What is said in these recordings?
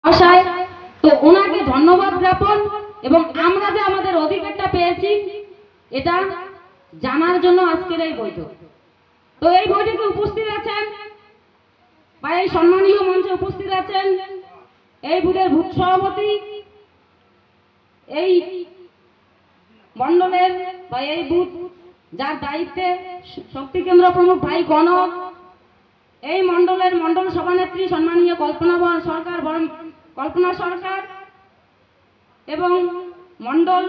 আশায় তো ওনাকে ধন্যবাদ জ্ঞাপন এবং আমরা যে আমাদের অধিকারটা পেয়েছি এটা জানার জন্য আজকের এই বৈঠক। তো এই বৈঠকে উপস্থিত আছেন বা এই সম্মানীয় মঞ্চে উপস্থিত আছেন এই বুথের বুথ সভাপতি, এই মণ্ডলের বা এই বুথ যার দায়িত্বে শক্তি কেন্দ্র প্রমুখ ভাই কনক, এই মণ্ডলের মণ্ডল সভানেত্রী সম্মানীয় কল্পনা সরকার এবং মণ্ডল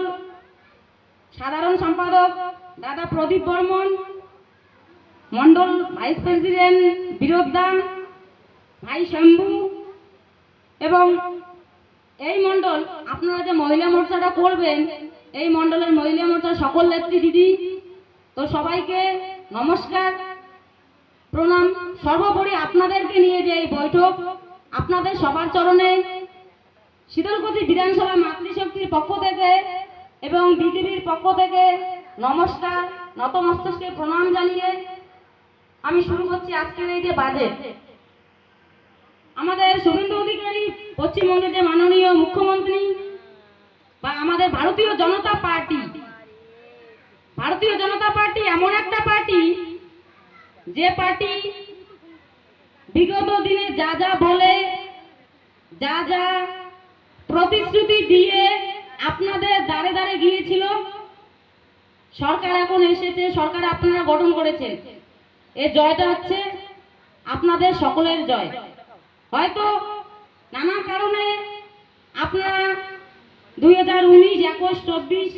সাধারণ সম্পাদক দাদা প্রদীপ বর্মন, মণ্ডল ভাইস প্রেসিডেন্ট বিরোধদা, ভাই শম্ভু এবং এই মণ্ডল আপনারা যে মহিলা মোর্চাটা করবেন এই মণ্ডলের মহিলা মোর্চার সকল নেত্রী দিদি, তো সবাইকে নমস্কার প্রণাম। সর্বোপরি আপনাদেরকে নিয়ে যে এই বৈঠক আপনাদের সবার চরণে শীতলকুচি বিধানসভা মাতৃশক্তির পক্ষ থেকে এবং বিজেপির পক্ষ থেকে নমস্কার নতমস্তকে প্রণাম জানিয়ে আমি শুরু করছি আজকের এই যে বাজেট। আমাদের শুভেন্দু অধিকারী পশ্চিমবঙ্গের যে মাননীয় মুখ্যমন্ত্রী বা আমাদের ভারতীয় জনতা পার্টি এমন একটা পার্টি যে পার্টি বিগত দিনে যা যা বলে যা যা প্রতিশ্রুতি দিয়ে আপনাদের দাঁড়ে দাঁড়ে গিয়েছিল, সরকার এখন এসেছে, সরকার আপনারা গঠন করেছেন, এই জয়টা হচ্ছে আপনাদের সকলের জয়। হয়তো নানা কারণে আপনারা 2019, 21, 24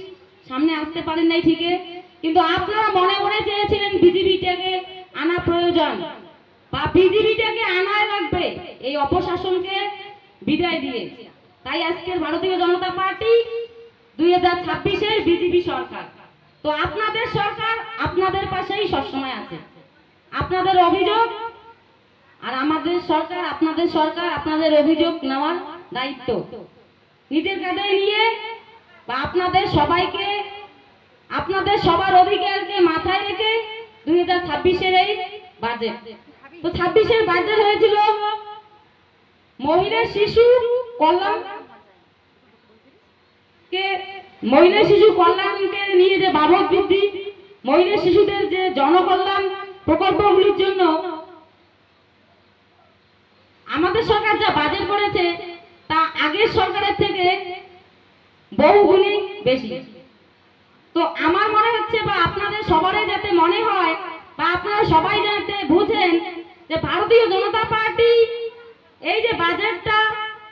সামনে আসতে পারেন নাই ঠিকই, কিন্তু আপনারা মনে মনে চেয়েছিলেন বিজেপিটাকে আনা প্রয়োজন বা বিজেপিটাকে আনাই লাগবে এই অপশাসনকে বিদায় দিয়ে। তাই আজকের ভারতীয় জনতা পার্টি 2026-এর বিজেপি সরকার, তো আপনাদের সরকার আপনাদের পাশেই সবসময় আছে। আপনাদের অভিযোগ আর আমাদের সরকার, আপনাদের সরকার আপনাদের অভিযোগ নেওয়ার দায়িত্ব নিজের কাঁধে নিয়ে বা আপনাদের সবাইকে আপনাদের সবার অধিকারকে মাথায় রেখে 2026-এর এই বাজেট। তো 26-এর বাজেট হয়েছিল মহিলা শিশু কল্যাণকে নিয়ে যে বাবদ বৃদ্ধি, মহিলা শিশুদের যে জনকল্যাণ প্রকল্পগুলির জন্য আমাদের সরকার যা বাজেট করেছে তা আগের সরকারের থেকে বহুগুণী বেশি। তো আমার মনে হচ্ছে বা আপনাদের সবারই যাতে মনে হয় বা আপনারা সবাই যাতে বুঝেন যে ভারতীয় জনতা পার্টি এই যে বাজেটটা